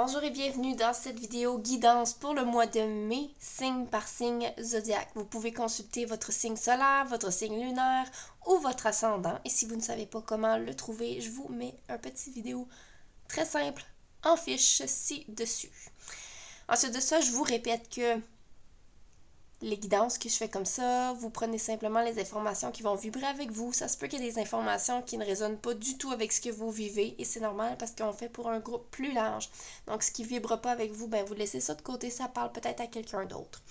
Bonjour et bienvenue dans cette vidéo guidance pour le mois de mai, signe par signe zodiaque. Vous pouvez consulter votre signe solaire, votre signe lunaire ou votre ascendant. Et si vous ne savez pas comment le trouver, je vous mets un petit vidéo très simple en fiche ci-dessus. Ensuite de ça, je vous répète que les guidances que je fais comme ça, vous prenez simplement les informations qui vont vibrer avec vous. Ça se peut qu'il y ait des informations qui ne résonnent pas du tout avec ce que vous vivez et c'est normal parce qu'on fait pour un groupe plus large. Donc ce qui ne vibre pas avec vous, vous laissez ça de côté, ça parle peut-être à quelqu'un d'autre.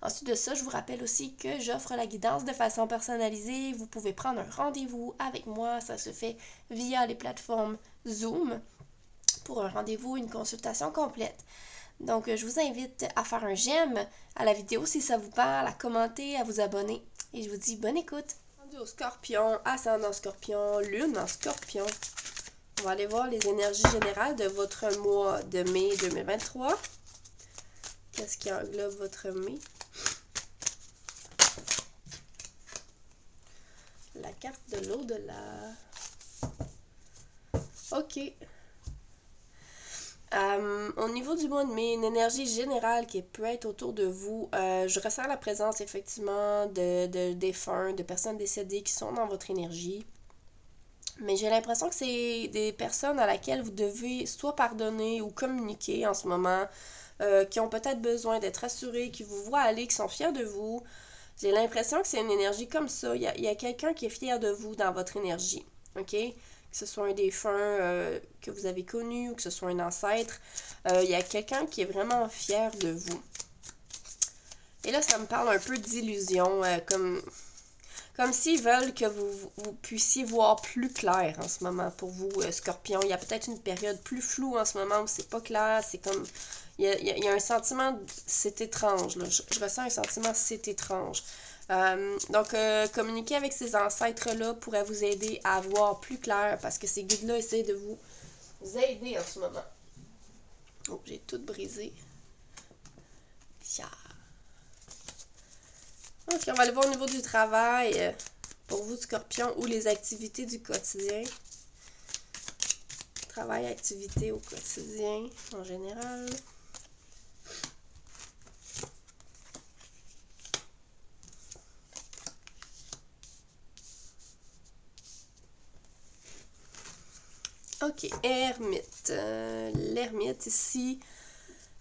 Ensuite de ça, je vous rappelle aussi que j'offre la guidance de façon personnalisée. Vous pouvez prendre un rendez-vous avec moi, ça se fait via les plateformes Zoom pour un rendez-vous, une consultation complète. Donc, je vous invite à faire un j'aime à la vidéo si ça vous parle, à commenter, à vous abonner. Et je vous dis bonne écoute. Au Scorpion, ascendant Scorpion, lune en Scorpion. On va aller voir les énergies générales de votre mois de mai 2023. Qu'est-ce qui englobe votre mai? La carte de l'au-delà. OK. Au niveau du mois de mai, une énergie générale qui peut être autour de vous, je ressens la présence effectivement de défunts, de personnes décédées qui sont dans votre énergie. Mais j'ai l'impression que c'est des personnes à laquelle vous devez soit pardonner ou communiquer en ce moment, qui ont peut-être besoin d'être rassurés, qui vous voient aller, qui sont fiers de vous. J'ai l'impression que c'est une énergie comme ça. Il y a quelqu'un qui est fier de vous dans votre énergie, ok? Que ce soit un défunt que vous avez connu ou que ce soit un ancêtre, il y a quelqu'un qui est vraiment fier de vous. Et là, ça me parle un peu d'illusion, comme s'ils veulent que vous puissiez voir plus clair en ce moment pour vous, Scorpion. Il y a peut-être une période plus floue en ce moment où c'est pas clair, c'est comme... Il y a un sentiment, c'est étrange, là. Je ressens un sentiment, c'est étrange. Donc, communiquer avec ces ancêtres-là pourrait vous aider à voir plus clair parce que ces guides-là essaient de vous aider en ce moment. Oh, j'ai tout brisé. Ok, on va aller voir au niveau du travail pour vous, Scorpion, ou les activités du quotidien. Travail, activité au quotidien en général. Ok, ermite. L'ermite ici,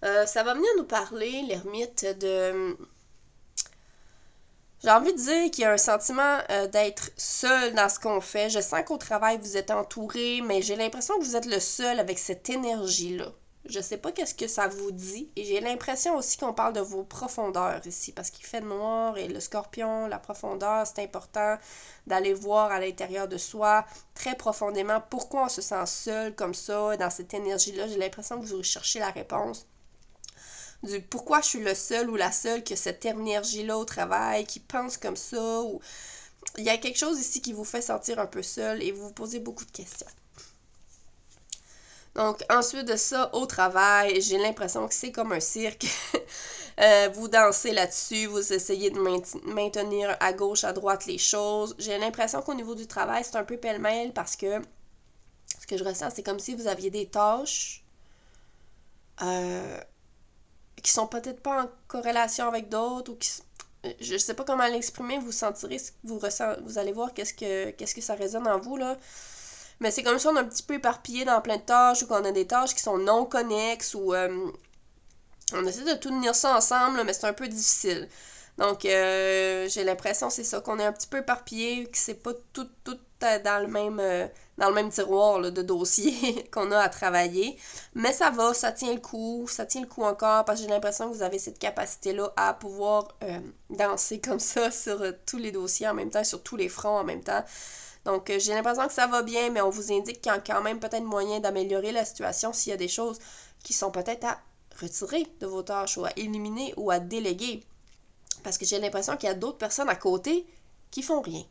ça va venir nous parler, l'ermite, de... J'ai envie de dire qu'il y a un sentiment d'être seul dans ce qu'on fait. Je sens qu'au travail, vous êtes entouré, mais j'ai l'impression que vous êtes le seul avec cette énergie-là. Je sais pas qu'est-ce que ça vous dit. Et j'ai l'impression aussi qu'on parle de vos profondeurs ici, parce qu'il fait noir et le scorpion, la profondeur, c'est important d'aller voir à l'intérieur de soi, très profondément, pourquoi on se sent seul comme ça, dans cette énergie-là. J'ai l'impression que vous recherchez la réponse du pourquoi je suis le seul ou la seule qui a cette énergie-là au travail, qui pense comme ça, ou il y a quelque chose ici qui vous fait sentir un peu seul et vous vous posez beaucoup de questions. Donc, ensuite de ça, au travail, j'ai l'impression que c'est comme un cirque. Vous dansez là-dessus, vous essayez de maintenir à gauche, à droite les choses. J'ai l'impression qu'au niveau du travail, c'est un peu pêle-mêle parce que ce que je ressens, c'est comme si vous aviez des tâches qui sont peut-être pas en corrélation avec d'autres ou qui... Je sais pas comment l'exprimer, vous sentirez, vous allez voir qu'est-ce que ça résonne en vous, là. Mais c'est comme si on est un petit peu éparpillé dans plein de tâches ou qu'on a des tâches qui sont non connexes ou on essaie de tout tenir ça ensemble, là, mais c'est un peu difficile. Donc, j'ai l'impression, c'est ça, qu'on est un petit peu éparpillé, que c'est pas tout dans le même tiroir là, de dossiers qu'on a à travailler. Mais ça va, ça tient le coup encore, parce que j'ai l'impression que vous avez cette capacité-là à pouvoir danser comme ça sur tous les dossiers en même temps, sur tous les fronts en même temps. Donc, j'ai l'impression que ça va bien, mais on vous indique qu'il y a quand même peut-être moyen d'améliorer la situation s'il y a des choses qui sont peut-être à retirer de vos tâches ou à éliminer ou à déléguer. Parce que j'ai l'impression qu'il y a d'autres personnes à côté qui font rien.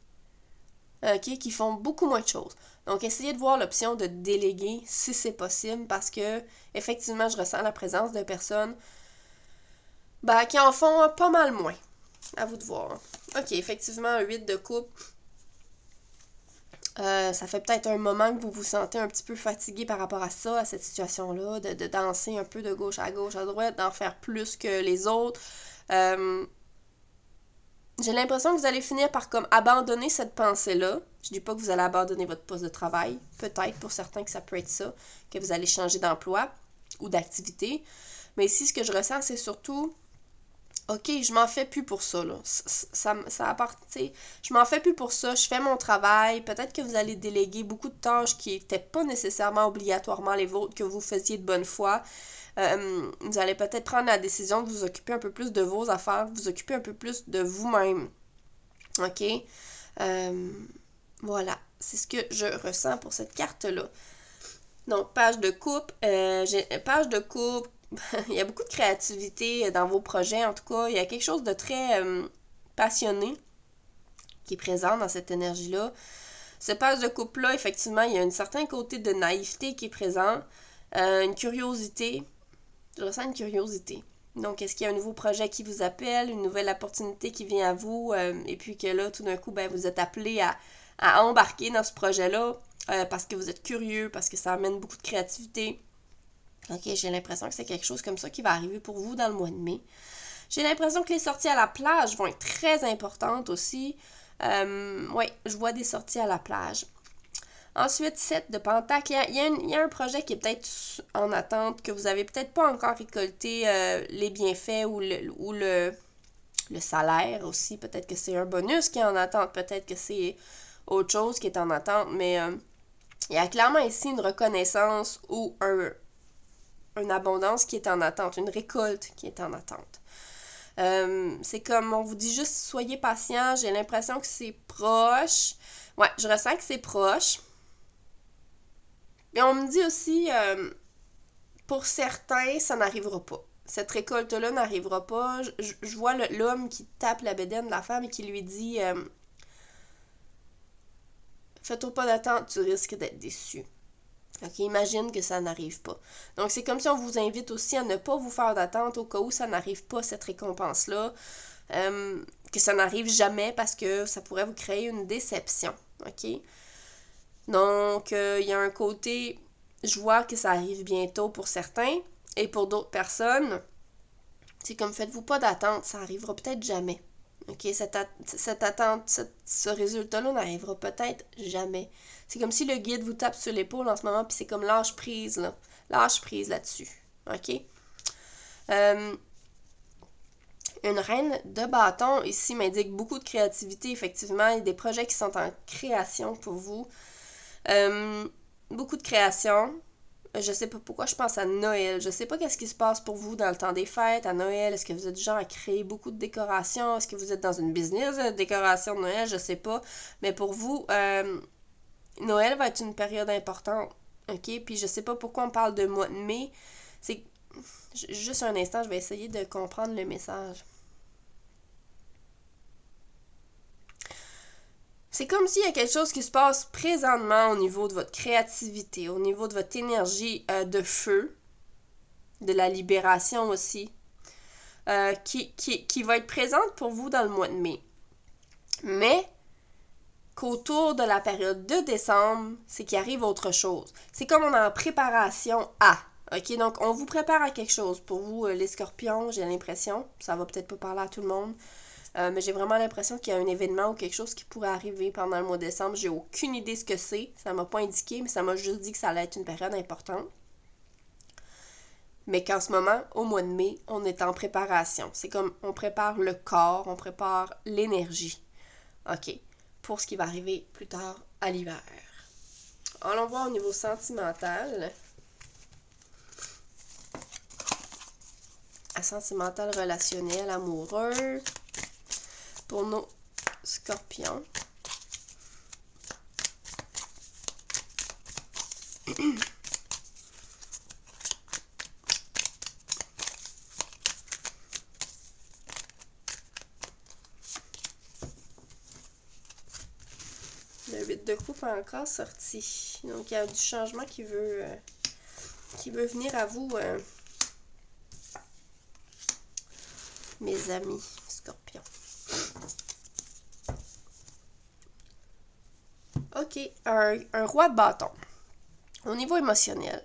OK, qui font beaucoup moins de choses. Donc, essayez de voir l'option de déléguer si c'est possible parce que, effectivement, je ressens la présence de personnes qui en font pas mal moins. À vous de voir. OK, effectivement, 8 de coupe. Ça fait peut-être un moment que vous vous sentez un petit peu fatigué par rapport à ça, à cette situation-là, de danser un peu de gauche, à droite, d'en faire plus que les autres. J'ai l'impression que vous allez finir par comme abandonner cette pensée-là. Je dis pas que vous allez abandonner votre poste de travail. Peut-être pour certains que ça peut être ça, que vous allez changer d'emploi ou d'activité. Mais ici, ce que je ressens, c'est surtout OK, je m'en fais plus pour ça, là. Ça appartient. Je m'en fais plus pour ça. Je fais mon travail. Peut-être que vous allez déléguer beaucoup de tâches qui n'étaient pas nécessairement obligatoirement les vôtres, que vous faisiez de bonne foi. Vous allez peut-être prendre la décision de vous occuper un peu plus de vos affaires, vous occuper un peu plus de vous-même. OK? Voilà. C'est ce que je ressens pour cette carte-là. Donc, page de coupe. Page de coupe. Il y a beaucoup de créativité dans vos projets, en tout cas. Il y a quelque chose de très passionné qui est présent dans cette énergie-là. Ce page de coupe-là, effectivement, il y a un certain côté de naïveté qui est présent. Une curiosité. Je ressens une curiosité. Donc, est-ce qu'il y a un nouveau projet qui vous appelle, une nouvelle opportunité qui vient à vous, et puis que là, tout d'un coup, ben, vous êtes appelé à embarquer dans ce projet-là parce que vous êtes curieux, parce que ça amène beaucoup de créativité. Ok, j'ai l'impression que c'est quelque chose comme ça qui va arriver pour vous dans le mois de mai. J'ai l'impression que les sorties à la plage vont être très importantes aussi. Oui, je vois des sorties à la plage. Ensuite, 7 de Pentacle. Il y a un projet qui est peut-être en attente, que vous n'avez peut-être pas encore récolté les bienfaits ou le salaire aussi. Peut-être que c'est un bonus qui est en attente. Peut-être que c'est autre chose qui est en attente. Mais il y a clairement ici une reconnaissance ou une abondance qui est en attente. Une récolte qui est en attente. C'est comme on vous dit juste soyez patient. J'ai l'impression que c'est proche. Ouais, je ressens que c'est proche. Mais on me dit aussi, pour certains, ça n'arrivera pas. Cette récolte-là n'arrivera pas. Je vois l'homme qui tape la bédaine de la femme et qui lui dit fais-toi pas d'attente, tu risques d'être déçu. Ok, imagine que ça n'arrive pas. Donc, c'est comme si on vous invite aussi à ne pas vous faire d'attente au cas où ça n'arrive pas, cette récompense-là. Que ça n'arrive jamais parce que ça pourrait vous créer une déception. Ok? Donc, il y a un côté, je vois que ça arrive bientôt pour certains et pour d'autres personnes, c'est comme faites-vous pas d'attente, ça arrivera peut-être jamais. Ok, cette attente, ce résultat-là n'arrivera peut-être jamais. C'est comme si le guide vous tape sur l'épaule en ce moment, puis c'est comme lâche prise, là. Lâche prise là-dessus. Ok? Une reine de bâton ici m'indique beaucoup de créativité, effectivement. Il y a des projets qui sont en création pour vous. Beaucoup de création. Je sais pas pourquoi je pense à Noël. Je sais pas qu'est-ce qui se passe pour vous dans le temps des fêtes, à Noël. Est-ce que vous êtes du genre à créer beaucoup de décorations? Est-ce que vous êtes dans une business de décoration de Noël? Je sais pas. Mais pour vous, Noël va être une période importante. OK? Puis je sais pas pourquoi on parle de mois de mai. C'est juste un instant, je vais essayer de comprendre le message. C'est comme s'il y a quelque chose qui se passe présentement au niveau de votre créativité, au niveau de votre énergie de feu, de la libération aussi, qui va être présente pour vous dans le mois de mai. Mais qu'autour de la période de décembre, c'est qu'il arrive autre chose. C'est comme on est en préparation à. OK, donc on vous prépare à quelque chose. Pour vous, les scorpions, j'ai l'impression, ça va peut-être pas parler à tout le monde, mais j'ai vraiment l'impression qu'il y a un événement ou quelque chose qui pourrait arriver pendant le mois de décembre. J'ai aucune idée ce que c'est. Ça m'a pas indiqué, mais ça m'a juste dit que ça allait être une période importante. Mais qu'en ce moment, au mois de mai, on est en préparation. C'est comme on prépare le corps, on prépare l'énergie. OK. Pour ce qui va arriver plus tard à l'hiver. Allons voir au niveau sentimental. Sentimental, relationnel, amoureux. Pour nos scorpions. Le 8 de coupe a encore sorti. Donc, il y a du changement qui veut venir à vous, mes amis scorpions. OK, un roi de bâton. Au niveau émotionnel,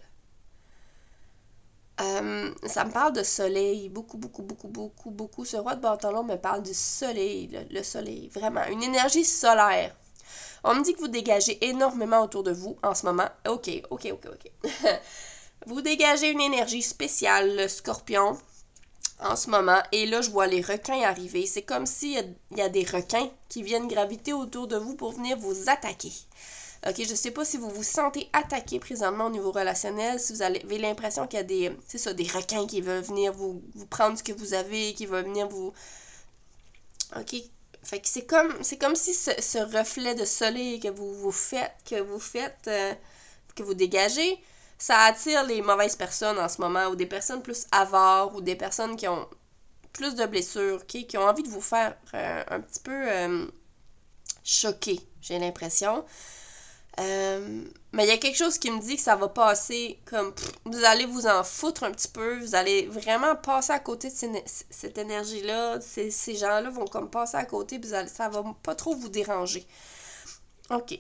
ça me parle de soleil, beaucoup, beaucoup, beaucoup, beaucoup, beaucoup. Ce roi de bâton-là me parle du soleil, le soleil, vraiment, une énergie solaire. On me dit que vous dégagez énormément autour de vous en ce moment. OK, OK, OK, OK. Vous dégagez une énergie spéciale, le scorpion, en ce moment. Et là, je vois les requins arriver. C'est comme s'il y a des requins qui viennent graviter autour de vous pour venir vous attaquer. OK, je sais pas si vous vous sentez attaqué présentement au niveau relationnel, si vous avez l'impression qu'il y a des requins qui veulent venir vous prendre ce que vous avez, qui veulent venir vous... OK, fait que c'est comme si ce reflet de soleil que que vous dégagez, ça attire les mauvaises personnes en ce moment, ou des personnes plus avares, ou des personnes qui ont plus de blessures, okay, qui ont envie de vous faire un petit peu choquer, j'ai l'impression. Mais il y a quelque chose qui me dit que ça va passer comme vous allez vous en foutre un petit peu, vous allez vraiment passer à côté de cette énergie-là, ces gens-là vont comme passer à côté, puis ça va pas trop vous déranger. OK.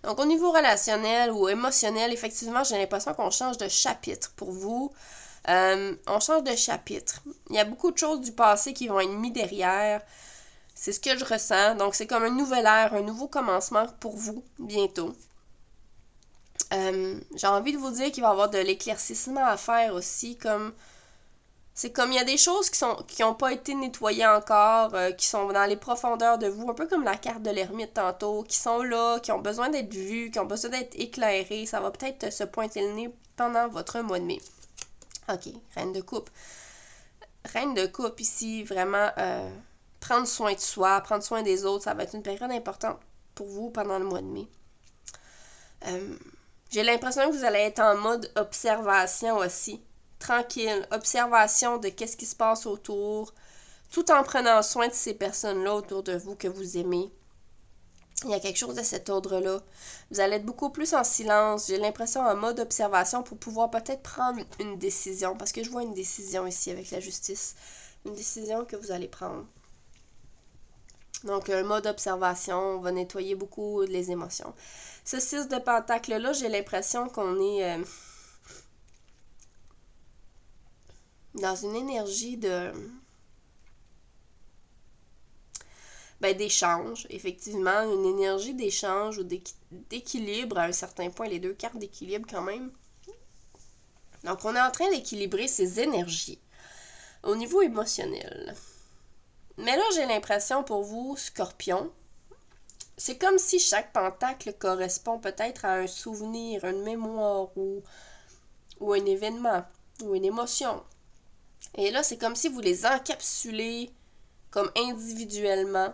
Donc au niveau relationnel ou émotionnel, effectivement, j'ai l'impression qu'on change de chapitre pour vous. On change de chapitre. Il y a beaucoup de choses du passé qui vont être mis derrière. C'est ce que je ressens. Donc, c'est comme un nouvel ère, un nouveau commencement pour vous, bientôt. J'ai envie de vous dire qu'il va y avoir de l'éclaircissement à faire aussi. C'est comme il y a des choses qui ont pas été nettoyées encore, qui sont dans les profondeurs de vous, un peu comme la carte de l'ermite tantôt, qui sont là, qui ont besoin d'être vues, qui ont besoin d'être éclairées. Ça va peut-être se pointer le nez pendant votre mois de mai. OK, reine de coupe. Reine de coupe ici, vraiment... prendre soin de soi, prendre soin des autres, ça va être une période importante pour vous pendant le mois de mai. J'ai l'impression que vous allez être en mode observation aussi. Tranquille, observation de qu'est-ce qui se passe autour, tout en prenant soin de ces personnes-là autour de vous que vous aimez. Il y a quelque chose de cet ordre-là. Vous allez être beaucoup plus en silence. J'ai l'impression en mode observation pour pouvoir peut-être prendre une décision, parce que je vois une décision ici avec la justice. Une décision que vous allez prendre. Donc, un mode observation va nettoyer beaucoup les émotions. Ce 6 de pentacle-là, j'ai l'impression qu'on est dans une énergie d'échange, effectivement, une énergie d'échange ou d'équilibre à un certain point, les deux cartes d'équilibre quand même. Donc, on est en train d'équilibrer ces énergies au niveau émotionnel. Mais là, j'ai l'impression pour vous, Scorpion, c'est comme si chaque pentacle correspond peut-être à un souvenir, une mémoire ou un événement ou une émotion. Et là, c'est comme si vous les encapsulez comme individuellement.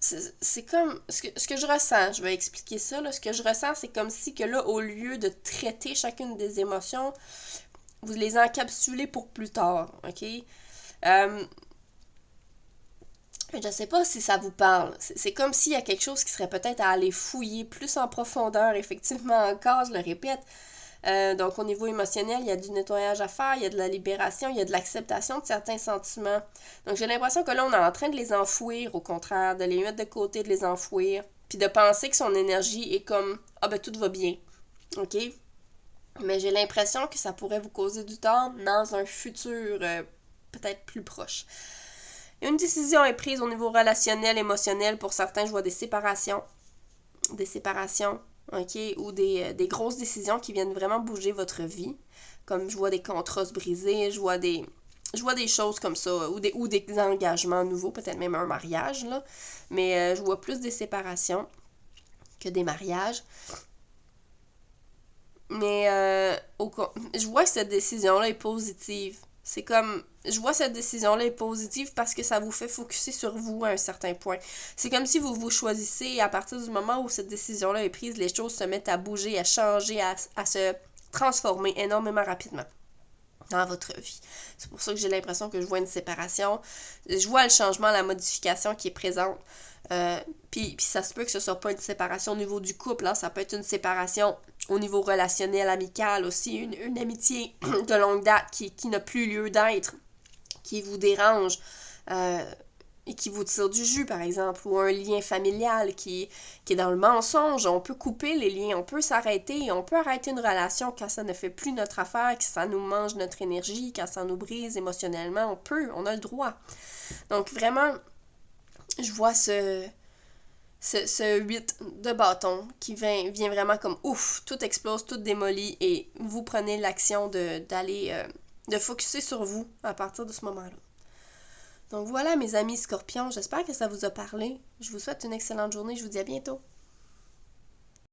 C'est comme ce que je ressens, je vais expliquer ça. Là, ce que je ressens, c'est comme si que là, au lieu de traiter chacune des émotions, vous les encapsulez pour plus tard, OK? Je sais pas si ça vous parle. C'est comme s'il y a quelque chose qui serait peut-être à aller fouiller plus en profondeur, effectivement, encore, je le répète. Donc, au niveau émotionnel, il y a du nettoyage à faire, il y a de la libération, il y a de l'acceptation de certains sentiments. Donc, j'ai l'impression que là, on est en train de les enfouir, au contraire, de les mettre de côté, de les enfouir, puis de penser que son énergie est comme « Ah ben, tout va bien. » OK? Mais j'ai l'impression que ça pourrait vous causer du tort dans un futur peut-être plus proche. Une décision est prise au niveau relationnel, émotionnel. Pour certains, je vois des séparations, OK, ou des grosses décisions qui viennent vraiment bouger votre vie. Comme je vois des contrats se briser, je vois des choses comme ça, ou des engagements nouveaux, peut-être même un mariage, là. Mais je vois plus des séparations que des mariages. Mais je vois que cette décision-là est positive. C'est comme, je vois cette décision-là est positive parce que ça vous fait focuser sur vous à un certain point. C'est comme si vous vous choisissez et à partir du moment où cette décision-là est prise, les choses se mettent à bouger, à changer, à se transformer énormément rapidement dans votre vie. C'est pour ça que j'ai l'impression que je vois une séparation. Je vois le changement, la modification qui est présente. Puis ça se peut que ce soit pas une séparation au niveau du couple, hein, ça peut être une séparation au niveau relationnel, amical aussi, une amitié de longue date qui n'a plus lieu d'être, qui vous dérange. et qui vous tire du jus, par exemple, ou un lien familial qui est dans le mensonge. On peut couper les liens, on peut s'arrêter, on peut arrêter une relation quand ça ne fait plus notre affaire, que ça nous mange notre énergie, quand ça nous brise émotionnellement. On a le droit. Donc vraiment, je vois ce 8 de bâton qui vient vraiment comme ouf, tout explose, tout démolit et vous prenez l'action de focusser sur vous à partir de ce moment-là. Donc voilà mes amis scorpions, j'espère que ça vous a parlé. Je vous souhaite une excellente journée, je vous dis à bientôt.